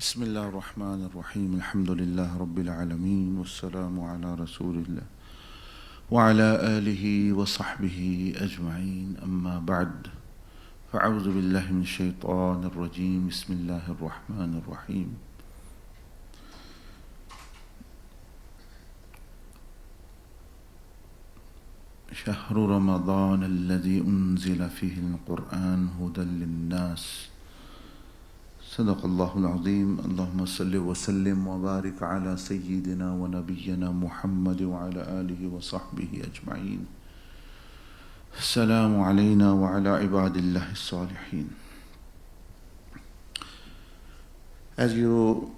بسم الله الرحمن الرحيم الحمد لله رب العالمين والسلام على رسول الله وعلى آله وصحبه أجمعين أما بعد فأعوذ بالله من الشيطان الرجيم بسم الله الرحمن الرحيم شهر رمضان الذي أنزل فيه القرآن هدى للناس صدق الله العظيم اللهم صل وسلم وبارك على سيدنا ونبينا محمد وعلى آله وصحبه أجمعين السلام علينا وعلى عباد الله الصالحين. As you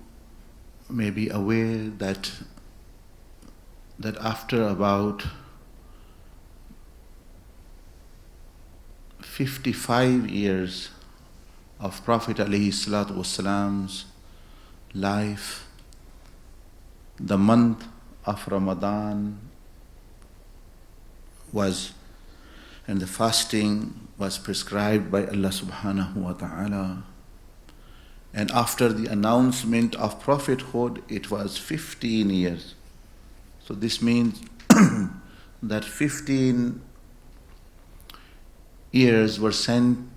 may be aware that after about 55 years of Prophet ﷺ's life, the month of Ramadan was, and the fasting was prescribed by Allah subhanahu wa ta'ala. And after the announcement of prophethood, it was 15 years. So this means that 15 years were sent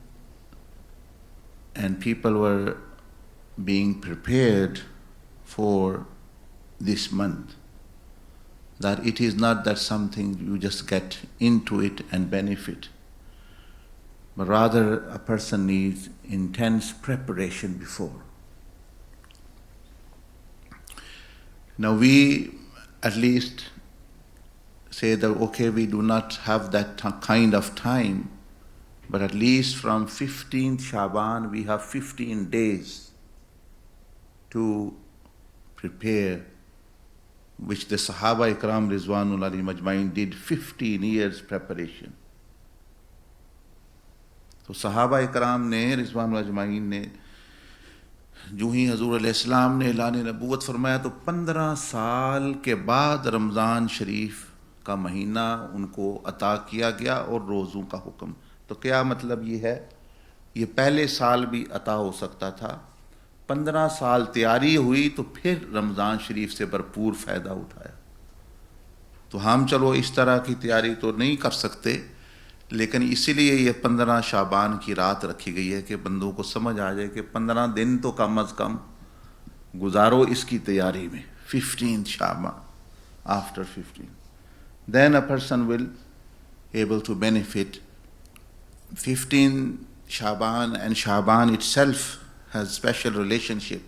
and people were being prepared for this month. That it is not that something you just get into it and benefit, but rather a person needs intense preparation before. Now we at least say that okay, we do not have that kind of time, but at least from 15th Shaban we have 15 days to prepare, which the Sahaba Ikram Rizwanul Alayhim Ajmain did 15 years preparation. तो सहाबा इकराम ने रिज़वानुल अजमाइन ने जो ही हजूर अलैहिस्सलाम ने ऐलान नबूवत फरमाया तो 15 साल के बाद रमज़ान शरीफ का महीना उनको अता किया गया और रोज़ों का हुक्म. तो क्या मतलब ये है, ये पहले साल भी अता हो सकता था. 15 साल तैयारी हुई तो फिर रमज़ान शरीफ से भरपूर फ़ायदा उठाया. तो हम चलो इस तरह की तैयारी तो नहीं कर सकते, लेकिन इसीलिए ये 15 शाबान की रात रखी गई है कि बंदों को समझ आ जाए कि 15 दिन तो कम अज़ कम गुजारो इसकी तैयारी में. 15th Shaban, after 15, then a person will able to benefit. 15 Shaban, and Shaban itself has special relationship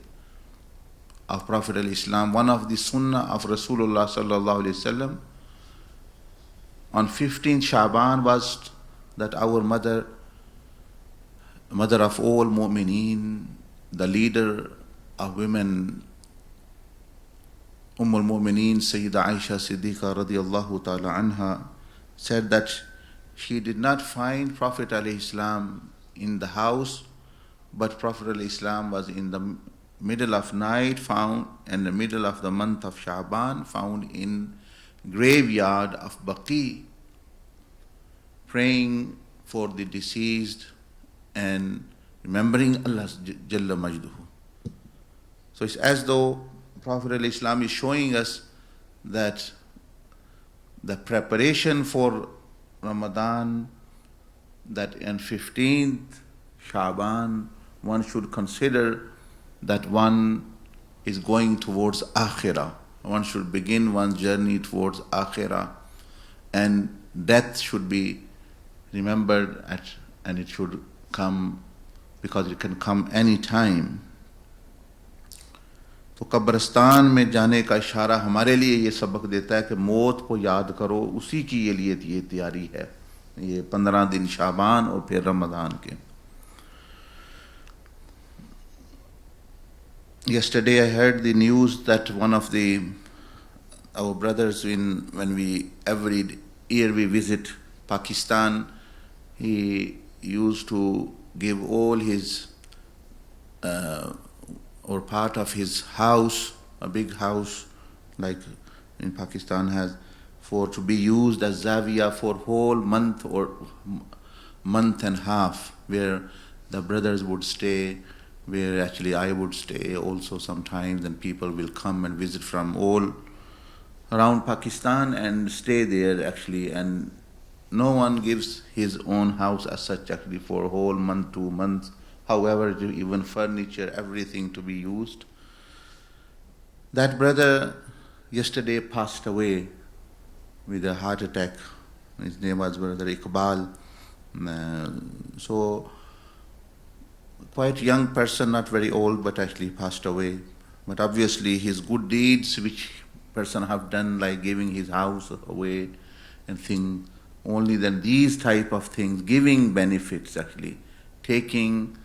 of Prophet al-Islam. One of the sunnah of Rasulullah sallallahu alaihi wasallam on 15th Shaban was that our mother of all mu'mineen, the leader of women, al-Mu'mineen Sayyida Aisha Siddiqa radiyallahu ta'ala anha, said that she did not find Prophet ﷺ in the house, but Prophet ﷺ was in the middle of night, found in the middle of the month of Shaban, found in graveyard of Baqi, praying for the deceased and remembering Allah Jalla Majduhu. So it's as though Prophet ﷺ is showing us that the preparation for Ramadan, that in 15th Shaban one should consider that one is going towards Akhirah. One should begin one's journey towards Akhirah, and death should be remembered and it should come because it can come any time. तो कब्रिस्तान में जाने का इशारा हमारे लिए ये सबक देता है कि मौत को याद करो, उसी की ये लिए ये तैयारी है, ये 15 दिन शाबान और फिर रमज़ान के. Yesterday I heard the news that one of our brothers, when we every year we visit Pakistan, he used to give all his or part of his house, a big house like in Pakistan has, for to be used as Zawiya for whole month or month and half, where the brothers would stay where actually I would stay also sometimes, and people will come and visit from all around Pakistan and stay there actually, and no one gives his own house as such actually for a whole month, 2 months, however, even furniture, everything to be used. That brother yesterday passed away with a heart attack. His name was Brother Iqbal. So, quite young person, not very old, but actually passed away. But obviously his good deeds which person have done, like giving his house away and things, only then these type of things, giving benefits actually, taking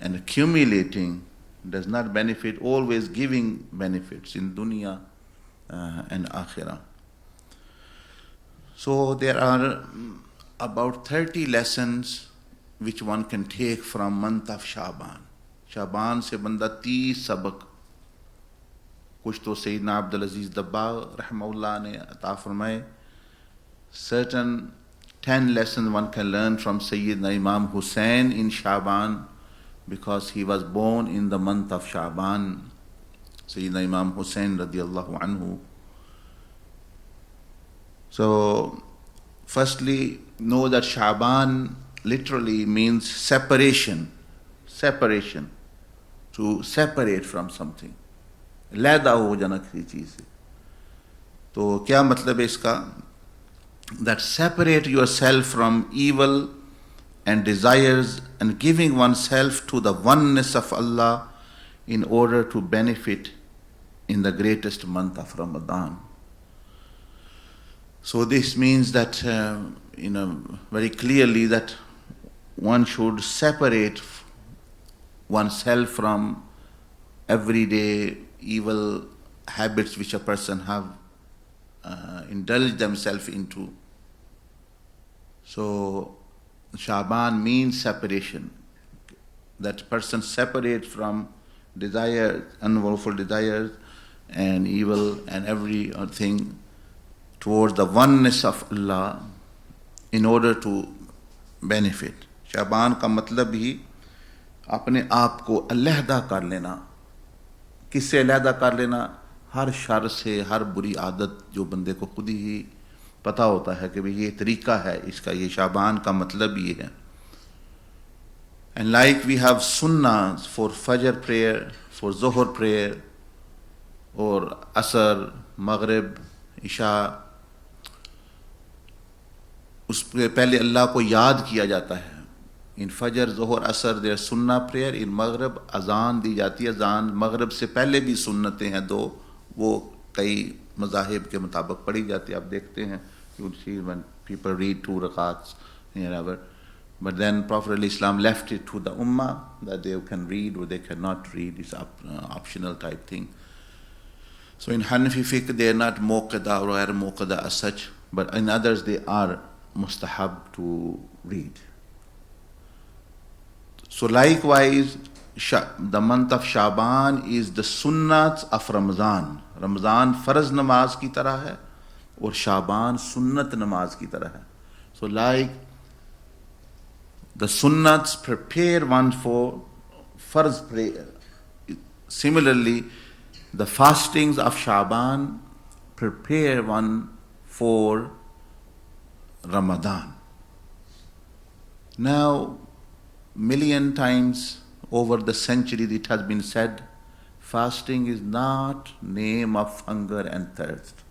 and accumulating does not benefit, always giving benefits in dunya and akhirah. So there are about 30 lessons which one can take from month of Shaban. Shaban से बंदा 30 सबक, कुछ तो सैयदना अब्दुल अजीज दब्बाग रहमहुल्लाह ने अता फरमाए. Certain 10 lessons one can learn from Sayyidina Imam Hussein in Shaban, because he was born in the month of Shaban. Sayyidina Imam Hussein radiallahu anhu. So, firstly, know that Shaban literally means separation. Separation. To separate from something. लैदा हो जाना किसी चीज़ से. तो क्या मतलब है इसका? That separate yourself from evil and desires and giving oneself to the oneness of Allah in order to benefit in the greatest month of Ramadan. So this means that, very clearly that one should separate oneself from everyday evil habits which a person have indulged themselves into. So Shaban means separation. That person separates from desires, unlawful desires and evil and every thing towards the oneness of Allah in order to benefit. शाबान का मतलब ही अपने आप को अलहदा कर लेना. किससे अलहदा कर लेना? हर शर से, हर बुरी आदत जो बंदे को खुद ही पता होता है कि भाई ये तरीका है इसका, ये शाबान का मतलब ये है. And like we have sunnahs for Fajr prayer, for Zuhr prayer, or Asr, Maghrib, Isha, उसके पहले अल्लाह को याद किया जाता है. इन फजर, ज़ोहर, असर देर सुन्ना प्रेयर. इन मगरब अजान दी जाती है. अजान मगरब से पहले भी सुन्नतें हैं दो, वो कई मज़ाहिब के मुताबिक पढ़ी जाती है. आप देखते हैं you see when people read 2 rakats wherever, but then Prophet Islam left it to the ummah that they can read or they cannot read. It's optional type thing. So in Hanafi fiqh they are not muqada or ghair muqada as such, but in others they are mustahab to read. So likewise, the month of Shaban is the sunnats of Ramadan. Ramadan farz namaz की तरह है और शाबान सुन्नत नमाज की तरह है. So like the sunnats prepare one for farz prayer, similarly the fastings of Shaban prepare one for Ramadan. Now, million times over the century it has been said, fasting is not name of hunger and thirst.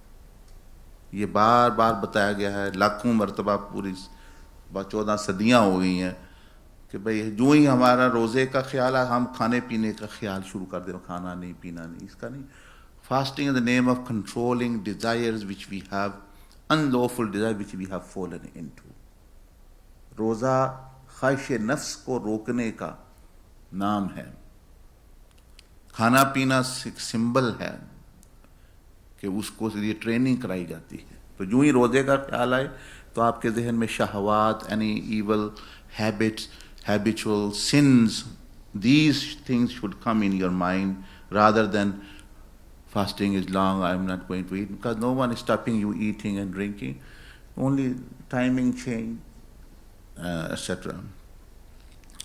ये बार बार बताया गया है, लाखों मरतबा, पूरी 14 सदियाँ हो गई हैं कि भाई जो ही हमारा रोज़े का ख्याल है हम खाने पीने का ख्याल शुरू कर दें, खाना नहीं पीना नहीं, इसका नहीं. Fasting is the name of controlling desires which we have, unlawful desires which we have fallen into. रोज़ा ख्वाहिश नफ्स को रोकने का नाम है. खाना पीना सिंबल है कि उसको लिए ट्रेनिंग कराई जाती है. तो जो ही रोज़े का ख्याल आए तो आपके जहन में शहवात, any evil habits, habitual sins, these things should come in your mind rather than fasting is long, I am not going to eat, because no one is stopping you eating and drinking, only timing change, etc.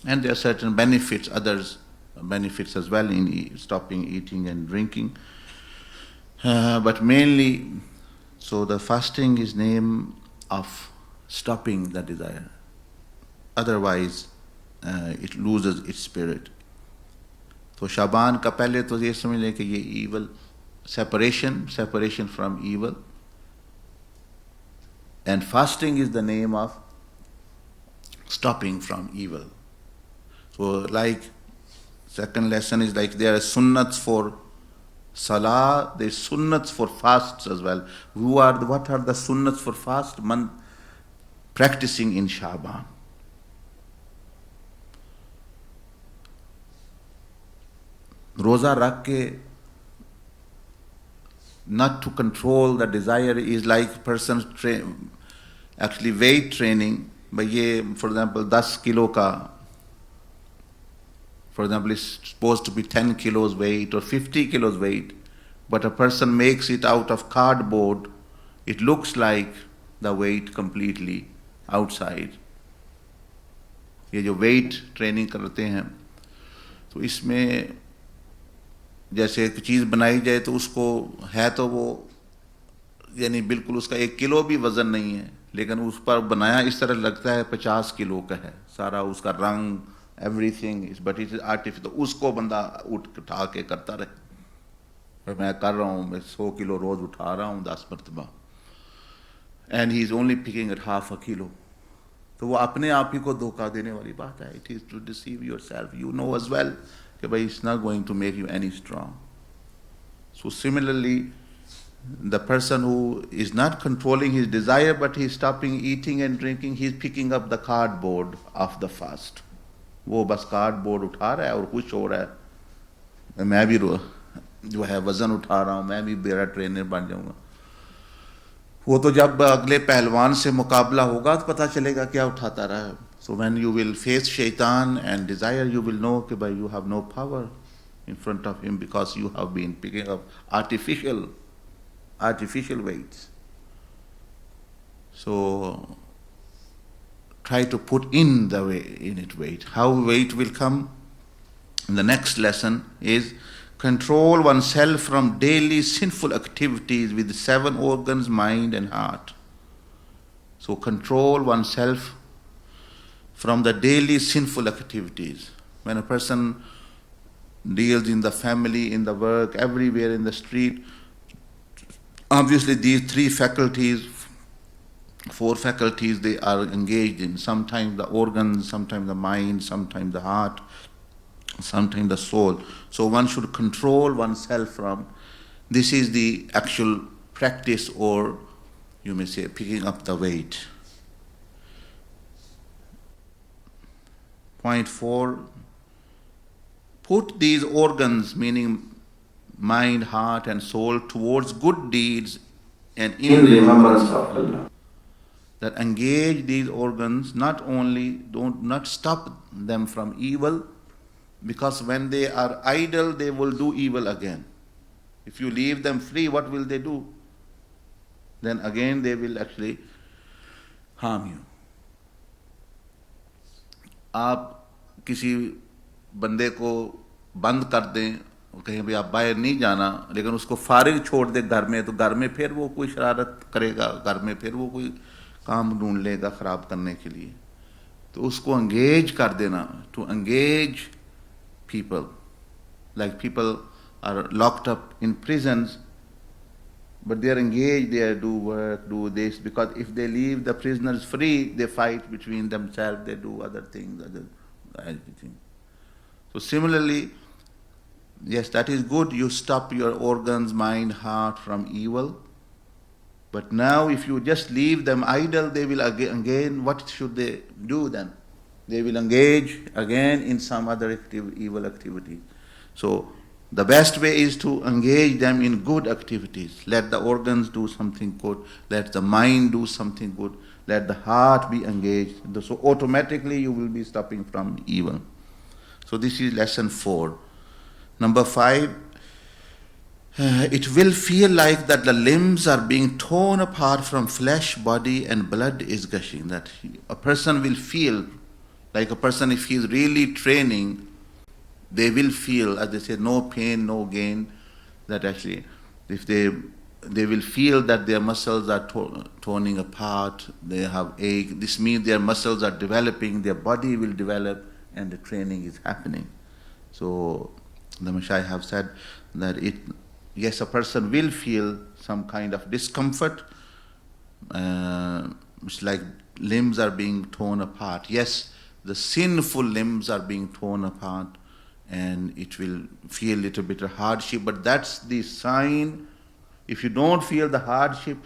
And there are certain benefits others benefits as well in stopping eating and drinking. But mainly, so the fasting is name of stopping the desire. Otherwise, it loses its spirit. तो शाबान का पहले तो ये समझ लें कि ये evil, separation from evil. And fasting is the name of stopping from evil. So like, second lesson is like there are sunnats for salah, there is sunnats for fasts as well. What are the sunnats for fast? Practicing in Shaban. Roza rakh ke, not to control the desire is like person's actually weight training. But ye, for example, 10 kilo ka, for example, it's supposed to be 10 kilos weight or 50 kilos weight, but a person makes it out of cardboard, it looks like the weight completely outside. ये जो weight training करते हैं, तो इसमें जैसे एक चीज़ बनाई जाए तो उसको है तो वो यानी बिल्कुल उसका 1 किलो भी वज़न नहीं है, लेकिन उस पर बनाया इस तरह लगता है 50 किलो का है, सारा उसका रंग everything is, but it is artificial. तो उसको बंदा उठा के करता रहे, पर मैं कर रहा हूँ, मैं 100 किलो रोज उठा रहा हूँ 10 मरतबा, and he is only picking at ½ kilo. तो वो अपने आप ही को धोखा देने वाली बात है. It is to deceive yourself. You know as well कि भाई it's not going to make you any strong. So similarly the person who is not controlling his desire but he is stopping eating and drinking, he is picking up the cardboard of the fast. वो बस cardboard उठा रहा है और खुश हो रहा है, मैं भी जो है वजन उठा रहा हूँ, मैं भी मेरा ट्रेनर बन जाऊंगा. वो तो जब अगले पहलवान से मुकाबला होगा तो पता चलेगा क्या उठाता रहा है. So when you will face shaitan and desire, you will know कि भाई you have no power in front of him because you have been picking up artificial weights. So try to put in the weight. How weight will come? And the next lesson is control oneself from daily sinful activities with 7 organs, mind and heart. So control oneself from the daily sinful activities. When a person deals in the family, in the work, everywhere in the street, obviously these 3 faculties, 4 faculties they are engaged in. Sometimes the organs, sometimes the mind, sometimes the heart, sometimes the soul. So one should control oneself from. This is the actual practice, or you may say picking up the weight. Point 4, put these organs, meaning mind, heart and soul, towards good deeds and in remembrance of Allah. That engage these organs, not only not stop them from evil, because when they are idle they will do evil again. If you leave them free, what will they do? Then again they will actually harm you. आप किसी बंदे को बंद कर दें, कहीं भी आप बाहर नहीं जाना, लेकिन उसको फारिग छोड़ दे घर में, तो घर में फिर वो कोई शरारत करेगा, घर में फिर वो कोई काम ढूंढ लेगा ख़राब करने के लिए. तो उसको engage कर देना, to engage people. Like people are locked up in prisons, but they are engaged, they do work, do this, because if they leave the prisoners free, they fight between themselves, they do other things, everything. So similarly, yes, that is good, you stop your organs, mind, heart from evil. But now if you just leave them idle, they will again, what should they do then? They will engage again in some other evil activity. So the best way is to engage them in good activities. Let the organs do something good, let the mind do something good, let the heart be engaged. So automatically you will be stopping from evil. So this is lesson 4. Number 5, it will feel like that the limbs are being torn apart from flesh, body and blood is gushing. That a person will feel like a person, if he is really training, they will feel, as they say, no pain, no gain, that actually if they will feel that their muscles are toning apart, they have ache. This means their muscles are developing, their body will develop, and the training is happening. So the Mashayikh have said that yes, a person will feel some kind of discomfort. It's like limbs are being torn apart. Yes, the sinful limbs are being torn apart, and it will feel a little bit of hardship, but that's the sign. If you don't feel the hardship,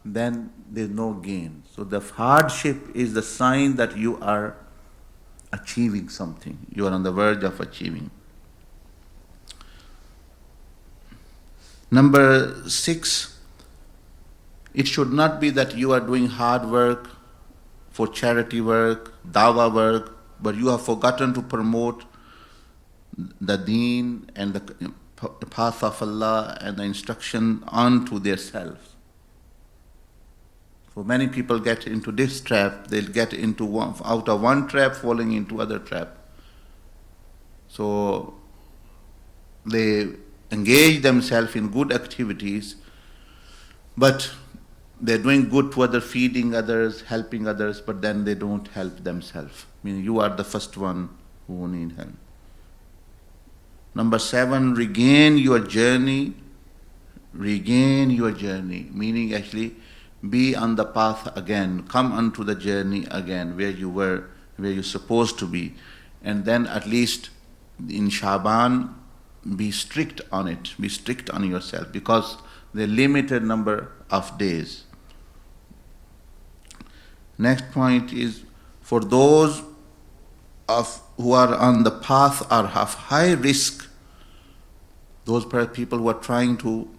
then there's no gain. So the hardship is the sign that you are achieving something. You are on the verge of achieving. Number 6, it should not be that you are doing hard work for charity work, dawah work, but you have forgotten to promote the deen and the path of Allah and the instruction onto themselves. So many people get into this trap. They'll get out of one trap, falling into other trap. So they engage themselves in good activities, but they're doing good to others, feeding others, helping others, but then they don't help themselves. I mean, you are the first one who need help. Number 7, regain your journey. Regain your journey, meaning actually be on the path again. Come onto the journey again, where you were, where you're supposed to be. And then at least in Shaban, be strict on it. Be strict on yourself, because there are limited number of days. Next point is, for those who are on the path or have high risk, those people who are trying to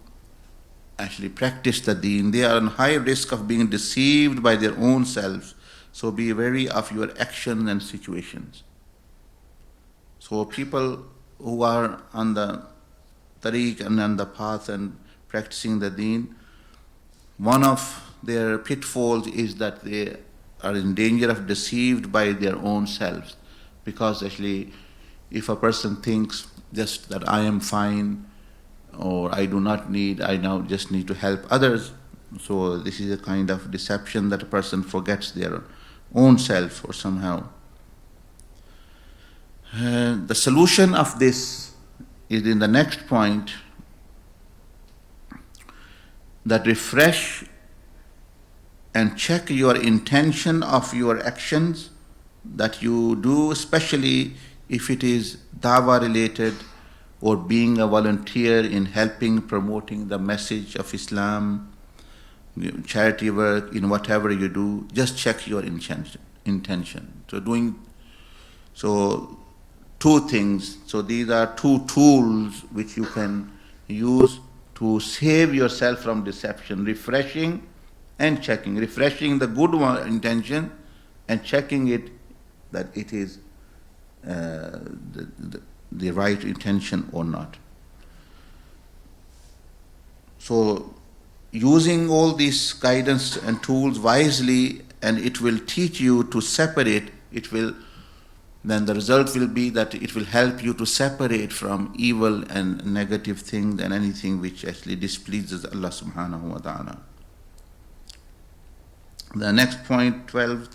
actually practice the deen, they are on high risk of being deceived by their own selves. So be wary of your actions and situations. So people who are on the tariq and on the path and practicing the deen, one of their pitfalls is that they are in danger of deceived by their own selves. Because actually, if a person thinks just that I am fine, or I do not need, I now just need to help others, so this is a kind of deception that a person forgets their own self or somehow. The solution of this is in the next point, that refresh and check your intention of your actions that you do, especially if it is dawah related or being a volunteer in helping, promoting the message of Islam, charity work, in whatever you do, just check your intention. So 2 things. So these are 2 tools which you can use to save yourself from deception: refreshing and checking. Refreshing the good intention and checking it that it is the right intention or not. So using all these guidance and tools wisely, and it will teach you to separate, then the result will be that it will help you to separate from evil and negative things and anything which actually displeases Allah subhanahu wa ta'ala. The next point, 12,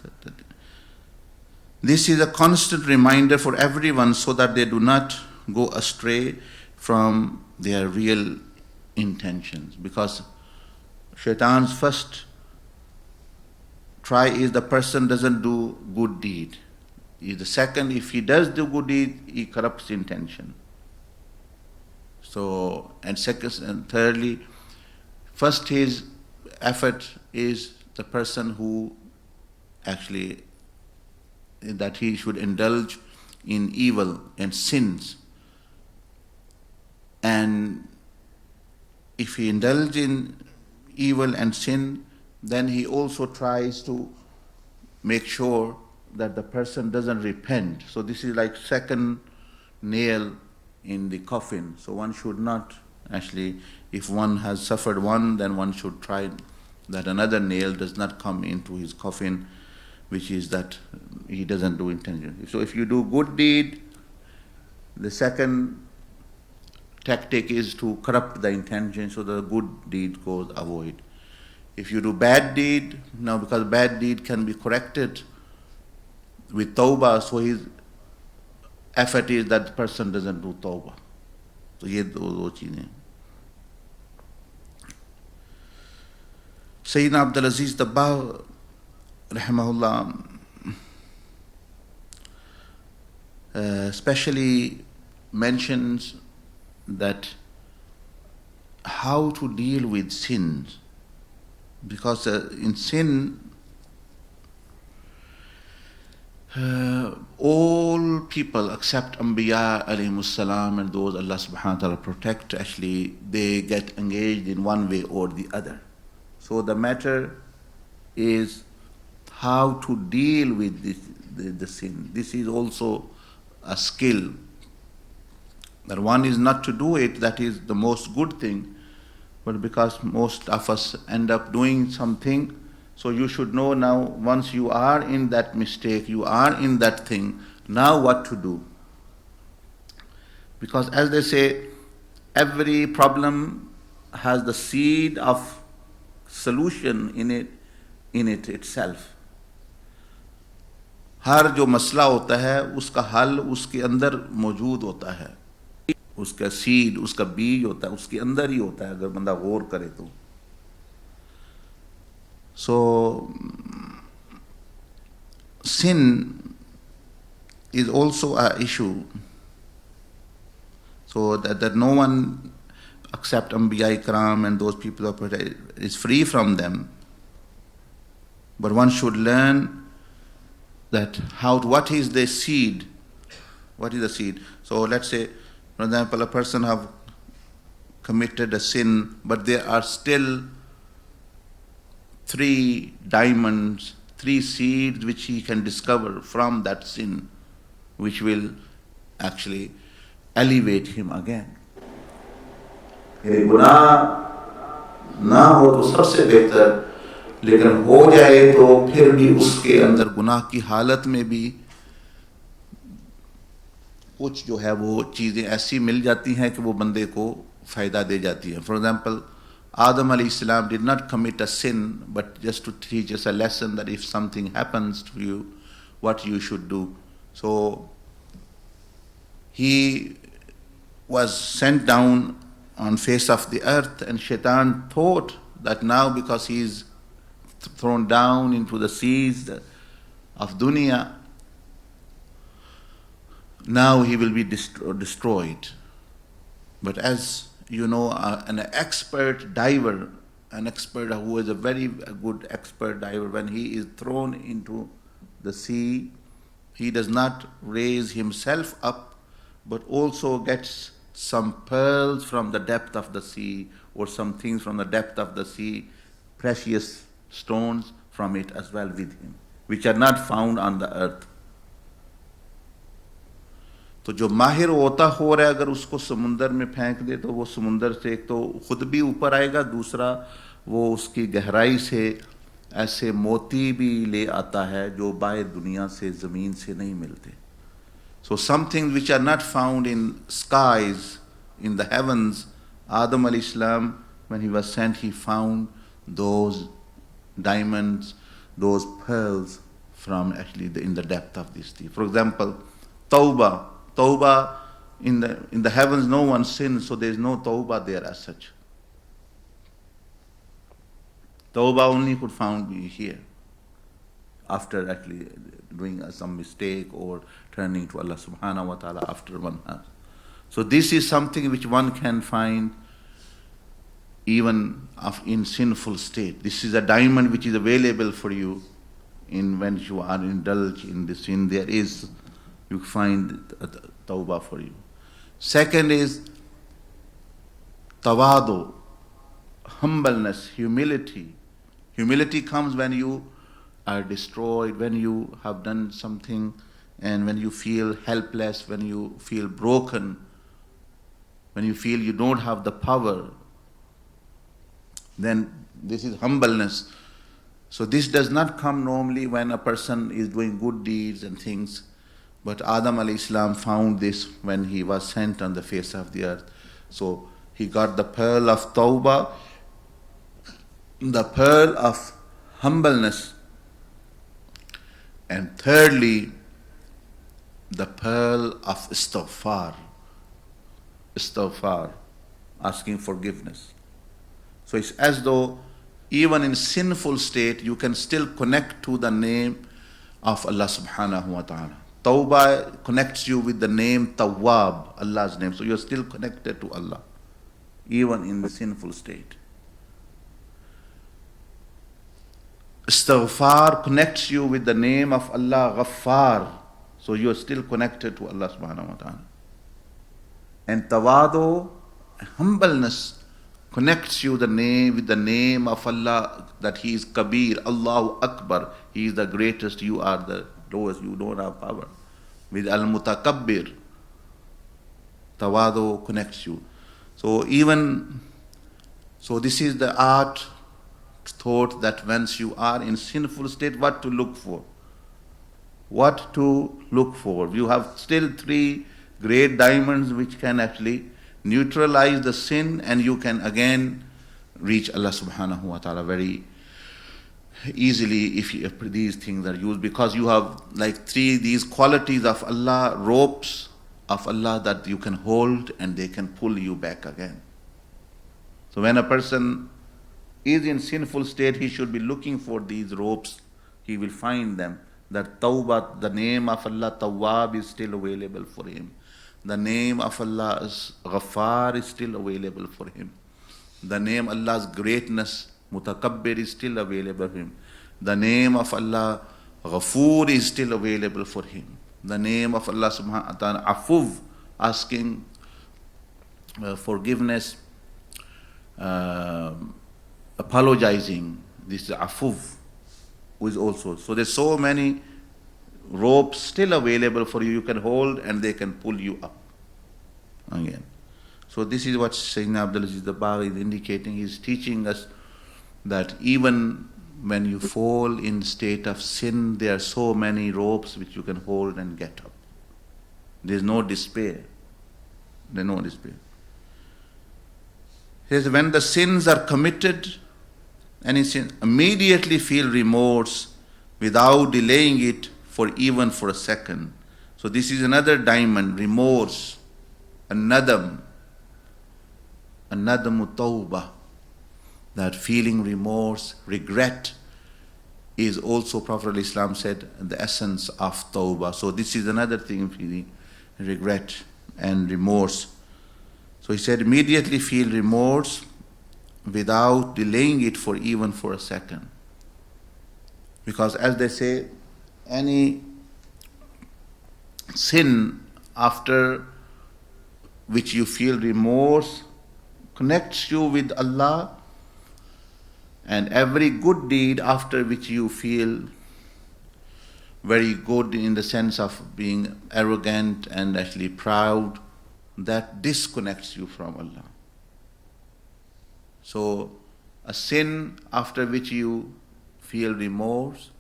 this is a constant reminder for everyone so that they do not go astray from their real intentions. Because Shaitan's first try is the person doesn't do good deed. The second, if he does do good deed, he corrupts intention. So, and second and thirdly, first his effort is the person who actually, that he should indulge in evil and sins. And if he indulges in evil and sin, then he also tries to make sure that the person doesn't repent. So this is like second nail in the coffin. So one should not actually, if one has suffered one, then one should try that another nail does not come into his coffin, which is that he doesn't do intention. So if you do good deed, The second tactic is to corrupt the intention so the good deed goes avoid. If you do bad deed, now because bad deed can be corrected with tawbah, so his effort is that the person doesn't do tawbah. So ये दो चीजें. Sayyidina Abdul Aziz Dabbagh rahimahullah especially mentions that how to deal with sins, because in sin all people except Anbiya alayhimus salam and those Allah subhanahu wa ta'ala protect, actually they get engaged in one way or the other. So the matter is how to deal with the sin. This is also a skill. That one is not to do it, that is the most good thing, but because most of us end up doing something, so you should know now, once you are in that mistake, you are in that thing, now what to do. Because as they say, every problem has the seed of solution in it itself. हर जो मसला होता है उसका हल उसके अंदर मौजूद होता है, उसका सीड, उसका बीज होता है, उसके अंदर ही होता है अगर बंदा गौर करे तो. So sin is also an issue, so that no one except Anbiya Ikram and those people is free from them. But one should learn that what is the seed? What is the seed? So let's say, for example, a person have committed a sin, but there are still 3 diamonds, 3 seeds which he can discover from that sin, which will actually elevate him again. गुनाह ना हो तो सबसे बेहतर, लेकिन हो जाए तो फिर भी उसके अंदर गुनाह की हालत में भी कुछ जो है वो चीज़ें ऐसी मिल जाती हैं कि वो बंदे को फ़ायदा दे जाती हैं. For example, Adam alayhi salam did not commit a sin, but just to teach us a lesson that if something happens to you, what you should do. So he was sent down on face of the earth, and Shaitan thought that now because he is thrown down into the seas of dunya, now he will be destroyed. But as you know, an expert diver, an expert who is a very good expert diver, when he is thrown into the sea, he does not raise himself up, but also gets some pearls from the depth of the sea, or some things from the depth of the sea, precious stones from it as well with him, which are not found on the earth. तो जो माहिर होता हो रहा है, अगर उसको समुंदर में फेंक दे तो वो समुंदर से एक तो खुद भी ऊपर आएगा, दूसरा वो उसकी गहराई से ऐसे मोती भी ले आता है जो बाहर दुनिया से ज़मीन से नहीं मिलते. So some things which are not found in skies, in the heavens, Adam alayhi salam, when he was sent, he found those diamonds, those pearls from actually in the depth of this sea. For example, Tawbah. Tawbah, in the heavens no one sins, so there is no Tawbah there as such. Tawbah only could found be here, after actually doing some mistake or turning to Allah subhanahu wa ta'ala after one has. So this is something which one can find even in sinful state. This is a diamond which is available for you when you are indulged in the sin. There is, you find tawbah for you. Second is tawadu, humbleness, humility. Humility comes when you are destroyed, when you have done something, and when you feel helpless, when you feel broken, when you feel you don't have the power, then this is humbleness. So this does not come normally when a person is doing good deeds and things, But Adam alayhi salam found this when he was sent on the face of the earth. So he got the pearl of tawbah, the pearl of humbleness, and thirdly, the pearl of istighfar, asking forgiveness. So it's as though even in sinful state, you can still connect to the name of Allah subhanahu wa ta'ala. Tawbah connects you with the name Tawwab, Allah's name. So you're still connected to Allah, even in the sinful state. Istighfar connects you with the name of Allah, Ghaffar. So you're still connected to Allah subhanahu wa ta'ala. And Tawadu, humbleness, connects you with the name of Allah, that He is Kabir, Allahu Akbar. He is the greatest, you are the lowest, you don't have power. With Al-Mutakabbir, Tawadu connects you. So this is the art thought that once you are in sinful state, what to look for. What to look for. You have still 3 great diamonds which can actually neutralize the sin, and you can again reach Allah subhanahu wa ta'ala very easily if these things are used, because you have like 3 these qualities of Allah, ropes of Allah that you can hold and they can pull you back again. So when a person is in sinful state, he should be looking for these ropes. He will find them. That Tawbah, the name of Allah Tawwab, is still available for him. The name of Allah Ghaffar is still available for him. The name Allah's greatness Mutakabbir is still available for him. The name of Allah Ghafoor is still available for him. The name of Allah subhanahu wa ta'ala Afuv, asking forgiveness, apologizing. This is Afuv, who is also. So there's so many ropes still available for you. You can hold and they can pull you up again. So this is what Sayyidina Abdul Aziz Dabagh is indicating. He's teaching us that even when you fall in state of sin, there are so many ropes which you can hold and get up. There's no despair. There's no despair. He says, when the sins are committed, any sin, immediately feel remorse without delaying it for even for a second. So this is another diamond, remorse, a nadam tawbah. That feeling remorse, regret is also, Prophet Islam said, the essence of tawbah. So this is another thing, feeling regret and remorse. So he said, immediately feel remorse without delaying it for even for a second. Because as they say, any sin after which you feel remorse connects you with Allah, and every good deed after which you feel very good in the sense of being arrogant and actually proud, that disconnects you from Allah. So a sin after which you feel remorse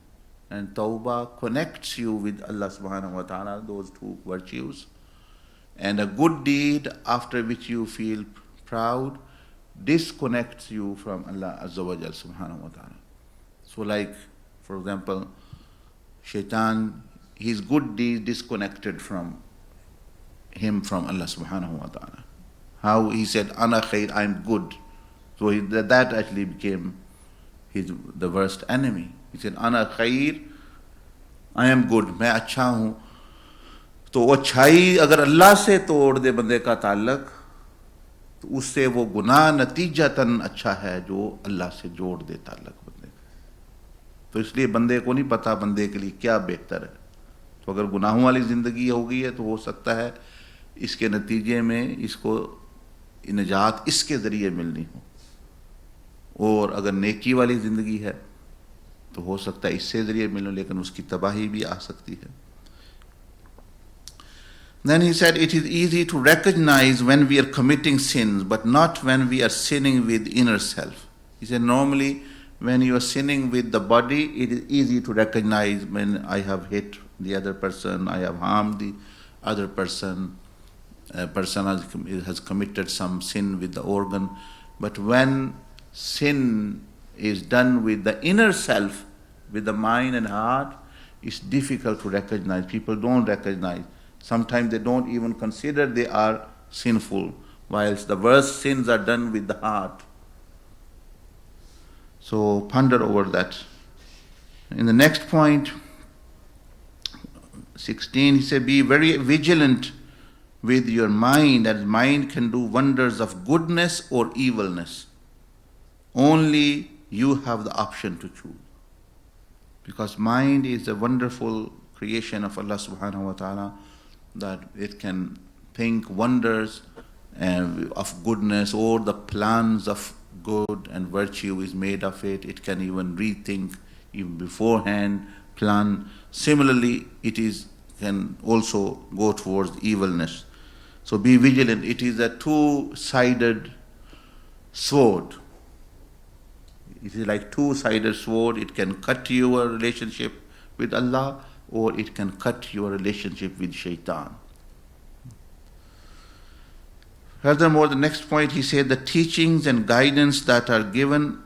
and tawbah connects you with Allah subhanahu wa ta'ala, those 2 virtues. And a good deed after which you feel proud disconnects you from Allah Azza wa Jal subhanahu wa ta'ala. So like, for example, Shaitan, his good deed disconnected from him from Allah subhanahu wa ta'ala. How he said, Ana khair, I am good. So that actually became the worst enemy. He said, Ana khair, I am good, मैं अच्छा हूँ. तो वो अच्छाई अगर अल्लाह से तोड़ दे बंदे का ताल्लुक, तो उससे वो गुनाह नतीजतन अच्छा है जो अल्लाह से जोड़ दे ताल्लुक बंदे का. तो इसलिए बंदे को नहीं पता बंदे के लिए क्या बेहतर है. तो अगर गुनाहों वाली ज़िंदगी हो गई है तो हो सकता है इसके नतीजे में इसको निजात इसके ज़रिए मिलनी हो, और अगर नेकी वाली ज़िंदगी है तो हो सकता है इससे ज़रिए मिलने, लेकिन उसकी तबाही भी आ सकती है. Then he said, it is easy to recognize when we are committing sins, but not when we are sinning with inner self. He said, normally when you are sinning with the body, it is easy to recognize when I have hit the other person, I have harmed the other person, a person has committed some sin with the organ. But when sin is done with the inner self, with the mind and heart, it's difficult to recognize. People don't recognize. Sometimes they don't even consider they are sinful, whilst the worst sins are done with the heart. So ponder over that. In the next point, 16, he said, be very vigilant with your mind, as mind can do wonders of goodness or evilness. Only you have the option to choose. Because mind is a wonderful creation of Allah subhanahu wa ta'ala, that it can think wonders of goodness, or the plans of good and virtue is made of it. It can even rethink even beforehand, plan. Similarly, can also go towards evilness. So be vigilant. It is a two-sided sword. It is like two-sided sword. It can cut your relationship with Allah, or it can cut your relationship with shaitan. Furthermore, the next point, he said, the teachings and guidance that are given,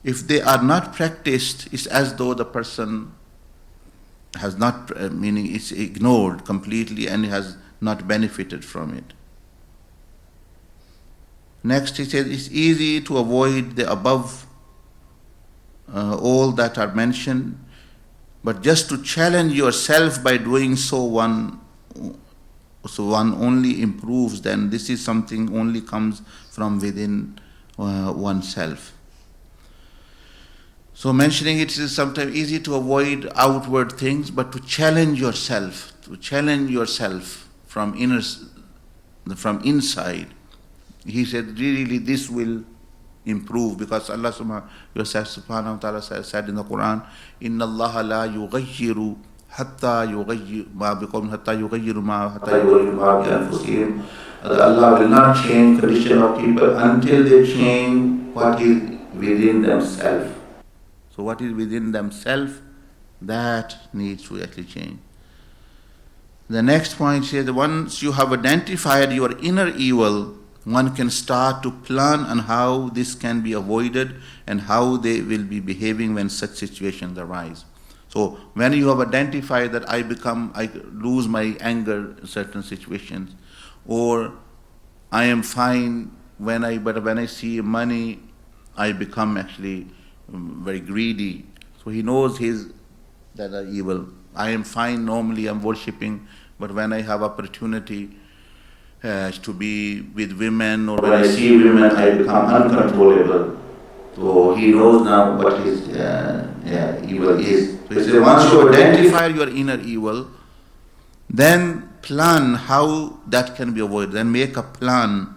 if they are not practiced, it's as though the person has not, meaning it's ignored completely and has not benefited from it. Next, he says, it's easy to avoid the above, all that are mentioned, but just to challenge yourself by doing so, one only improves. Then this is something only comes from within oneself. So mentioning it is sometimes easy to avoid outward things, but to challenge yourself from inside. He said, really, this will improve, because Allah subhanahu wa ta'ala said in the Quran, Inna Allah la yughayyiru hatta yughayyiru ma biqawmin hatta yughayyiru ma bi anfusihim. Allah will not change condition of people until they change what is within themselves. So what is within themselves, that needs to actually change. The next point says, once you have identified your inner evil, one can start to plan on how this can be avoided and how they will be behaving when such situations arise. So when you have identified that I lose my anger in certain situations, or I am fine but when I see money, I become actually very greedy. So he knows that are evil. I am fine normally, I'm worshipping, but when I have opportunity to be with women, or when I see women, I become uncontrollable. So he knows now what his evil is. So he says, once you identify your inner evil, then plan how that can be avoided. Then make a plan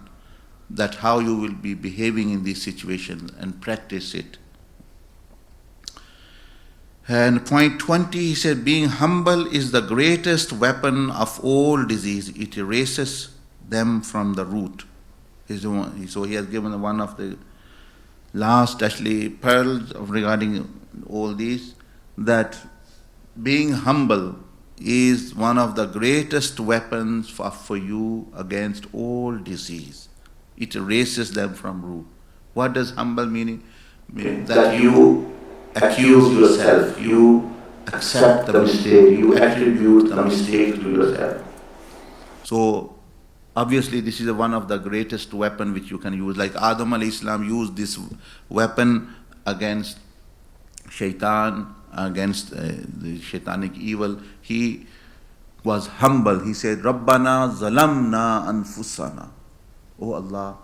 that how you will be behaving in these situations and practice it. And point 20, he said, being humble is the greatest weapon of all disease. It erases them from the root. So he has given one of the last actually pearls regarding all these, that being humble is one of the greatest weapons for you against all disease. It erases them from root. What does humble mean? That you accuse yourself, you accept the mistake, you attribute the mistake to yourself. So obviously this is one of the greatest weapon which you can use. Like Adam alayhi salam used this weapon against shaitan, against the shaitanic evil. He was humble. He said, Rabbana zalamna anfusana. Oh Allah,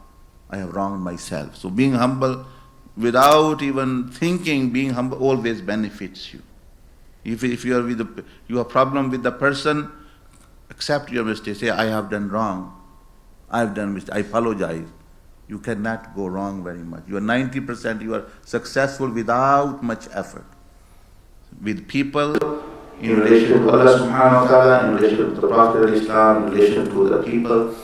I have wronged myself. So being humble, without even thinking, being humble always benefits you. If you have a problem with the person, accept your mistake. Say, I have done wrong. I have done mistake. I apologize. You cannot go wrong very much. You are 90%, you are successful without much effort. With people, in relation to Allah subhanahu wa ta'ala, in relation to the Prophet of Islam, in relation to the people,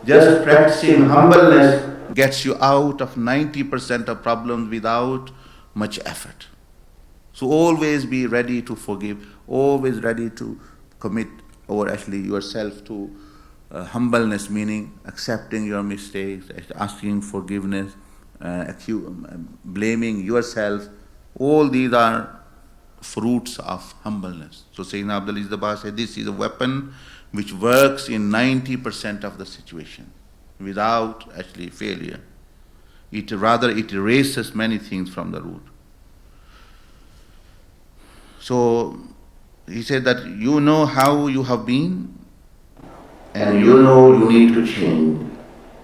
just practicing humbleness gets you out of 90% of problems without much effort. So always be ready to forgive. always ready to commit, or actually yourself to humbleness, meaning accepting your mistakes, asking forgiveness, blaming yourself. All these are fruits of humbleness. So Sayyidina Abdul Aziz Dabba said this is a weapon which works in 90% of the situation without actually failure. It erases many things from the root. So he said that you know how you have been, and you know you need to change.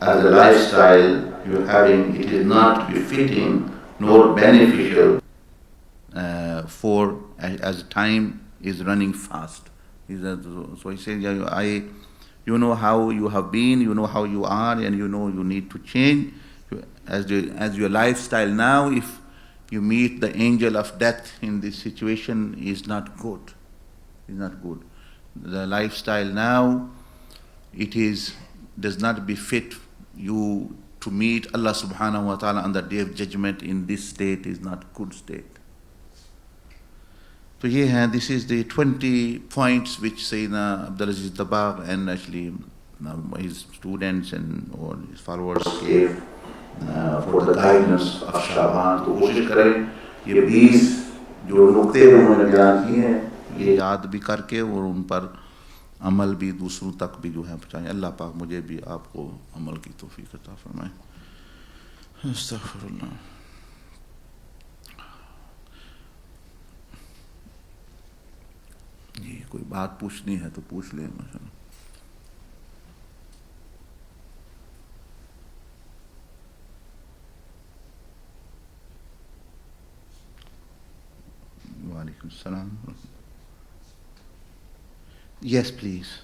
As a lifestyle you're having, it is not befitting nor beneficial for as time is running fast. So he said, you know how you have been, you know how you are, and you know you need to change. As your lifestyle now, if you meet the angel of death in this situation, is not good. Is not good. The lifestyle now, does not befit you to meet Allah subhanahu wa ta'ala on the day of judgment in this state, is not good state. So here, this is the 20 points which Sayyidina Abdul Aziz Dabba and actually his students and or his followers gave for the guidance of Shaban. तो कोशिश करें ये 20 जो नुक्ते उन्होंने बयान किए हैं ये याद भी करके और उन पर अमल भी दूसरों तक भी जो है पहुँचाएं. अल्लाह पाक मुझे भी आपको अमल की तौफीक अता फरमाए. अस्तगफिरुल्लाह. ये कोई बात पूछनी है तो पूछ लें. वालेकुम सलाम. Yes, please.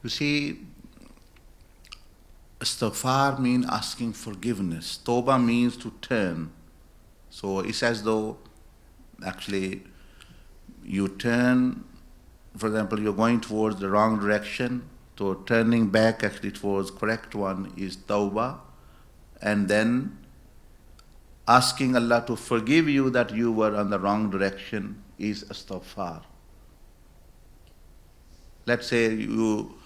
You see, istighfar means asking forgiveness. Tawbah means to turn. So it's as though actually you turn, for example, you're going towards the wrong direction. So turning back actually towards correct one is tawbah, and then asking Allah to forgive you that you were on the wrong direction is istighfar. Let's say you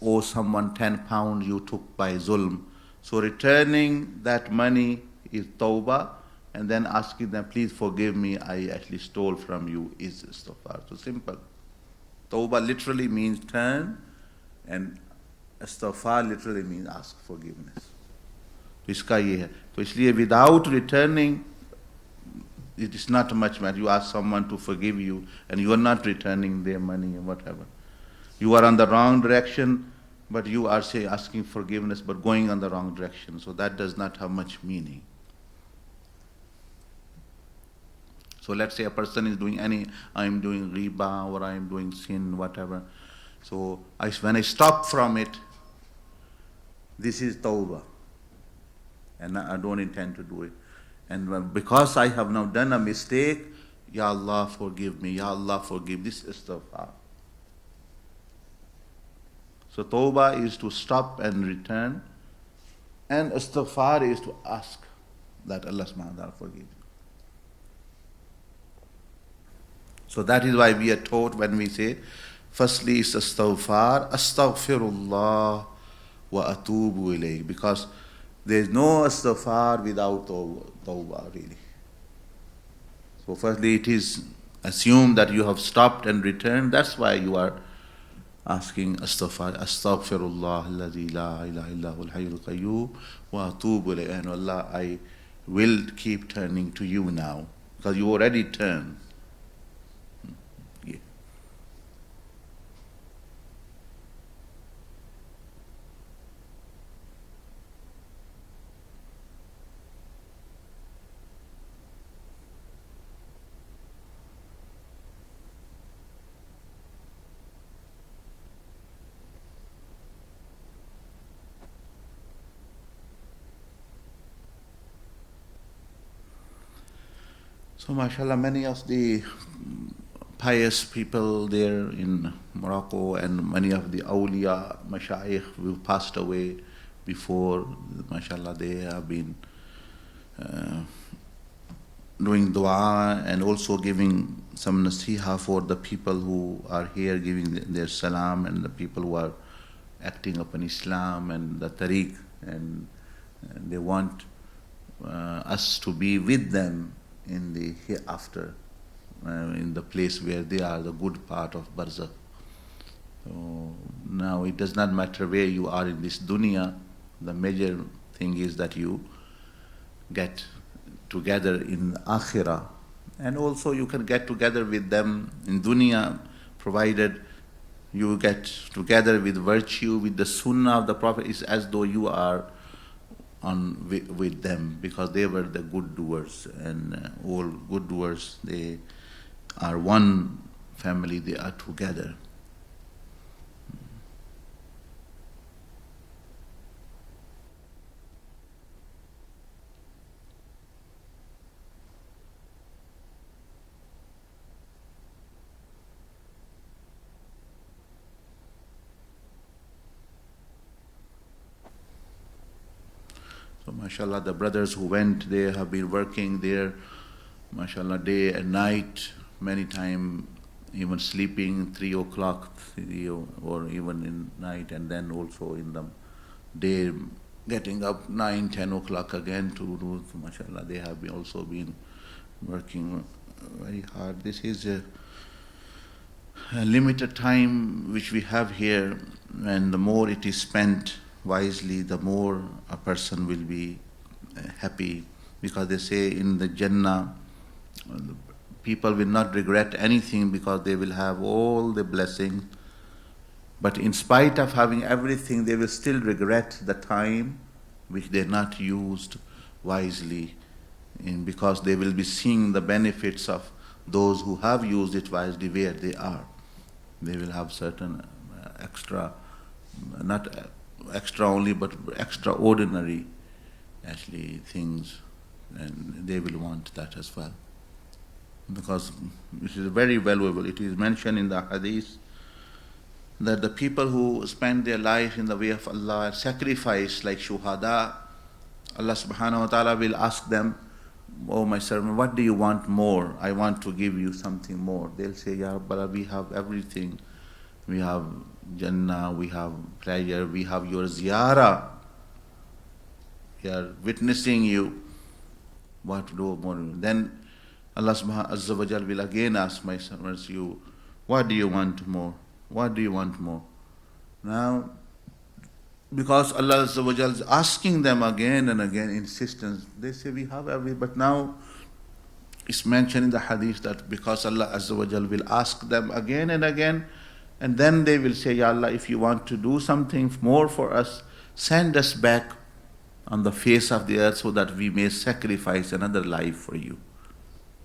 owe someone £10 you took by zulm. So returning that money is tawbah, and then asking them, please forgive me, I actually stole from you, is istighfar. So simple. Tawbah literally means turn, and istighfar literally means ask forgiveness. तो इसका ये है. तो इसलिए without returning, it is not much matter. You ask someone to forgive you and you are not returning their money and whatever. You are on the wrong direction, but you are asking forgiveness but going on the wrong direction. So that does not have much meaning. So let's say a person is doing I am doing riba or I am doing sin, whatever. So when I stop from it, this is tawbah. And I don't intend to do it. And because I have now done a mistake, Ya Allah forgive me, Ya Allah forgive. This is istighfar. So tawbah is to stop and return, and istighfar is to ask that Allah subhanahu wa ta'ala forgive you. So that is why we are taught when we say, firstly is istighfar, astaghfirullah wa atubu ilayh, because there is no istighfar without tawbah really. So firstly it is assumed that you have stopped and returned. That's why you are asking astaghfar, astaghfirullah alladhi la ilaha illa huwal hayyul qayyum wa atubu ilayh. And Allah, I will keep turning to you now, because you already turned. So mashallah, many of the pious people there in Morocco and many of the awliya, mashayikh who passed away, before, mashallah, they have been doing dua and also giving some nasiha for the people who are here, giving their salam, and the people who are acting upon Islam and the tariq, and they want us to be with them in the hereafter, in the place where they are, the good part of barzakh. So now it does not matter where you are in this dunya, the major thing is that you get together in akhirah, and also you can get together with them in dunya, provided you get together with virtue, with the sunnah of the Prophet. It's as though you are on with them, because they were the good doers, and all good doers, they are one family, they are together. So mashallah, the brothers who went, they have been working there, mashallah, day and night, many times even sleeping 3 o'clock or even in night, and then also in the day getting up 9, 10 o'clock again to do, mashallah, they have also been working very hard. This is a limited time which we have here, and the more it is spent wisely, the more a person will be happy, because they say in the Jannah, people will not regret anything because they will have all the blessings, but in spite of having everything, they will still regret the time which they not used wisely, because they will be seeing the benefits of those who have used it wisely where they are. They will have certain extra, not extra only, but extraordinary actually things, and they will want that as well, because this is very valuable. It is mentioned in the hadith that the people who spend their life in the way of Allah, sacrifice like shuhada, Allah subhanahu wa ta'ala will ask them, "Oh my servant, what do you want more? I want to give you something more." They'll say, "Ya Rabbana, we have everything. We have Jannah, we have pleasure, we have your ziyarah. We are witnessing you. What do more?" Then Allah subhanahu wa ta'ala will again ask my servants, "You, what do you want more? What do you want more?" Now, because Allah Azza wa Jalla is asking them again and again, insistence, they say, "We have everything." But now it's mentioned in the hadith that because Allah Azza wa Jalla will ask them again and again, and then they will say, "Ya Allah, if you want to do something more for us, send us back on the face of the earth so that we may sacrifice another life for you."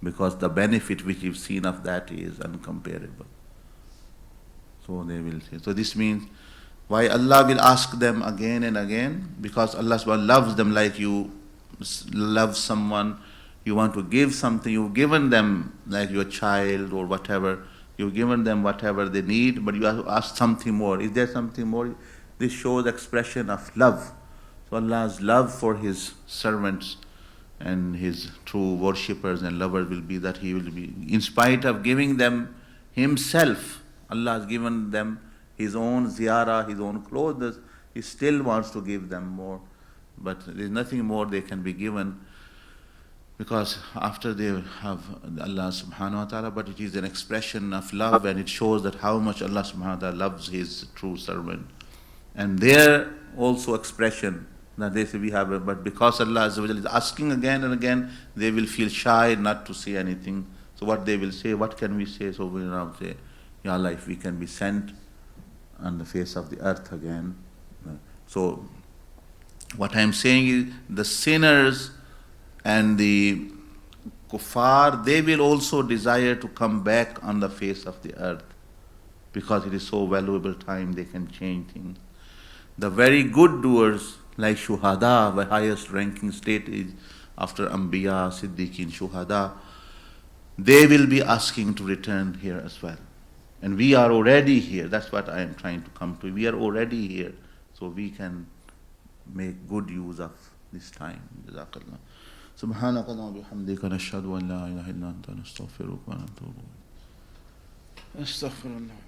Because the benefit which you've seen of that is uncomparable. So they will say. So this means why Allah will ask them again and again, because Allah subhanahu wa ta'ala loves them like you love someone. You want to give something, you've given them like your child or whatever. You've given them whatever they need, but you have to ask something more. Is there something more? This shows expression of love. So Allah's love for His servants and His true worshippers and lovers will be that He will be, in spite of giving them Himself, Allah has given them His own ziyarah, His own clothes, He still wants to give them more. But there is nothing more they can be given, because after they have Allah subhanahu wa ta'ala, but it is an expression of love, and it shows that how much Allah subhanahu wa ta'ala loves His true servant. And their also expression that they say we have it, but because Allah Azza wa Jalla is asking again and again, they will feel shy not to say anything. So what they will say, what can we say? So we will now say, "Ya Allah, if we can be sent on the face of the earth again." So what I am saying is, the sinners and the kuffar, they will also desire to come back on the face of the earth, because it is so valuable time, they can change things. The very good doers, like shuhada, the highest ranking state is after Anbiya, Siddiqeen, Shuhada, they will be asking to return here as well. And we are already here. That's what I am trying to come to. We are already here. So we can make good use of this time. Jazakallah. سبحانك اللهم وبحمدك نشهد أن لا إله إلا أنت نستغفرك ونتوب إليك. أستغفر الله.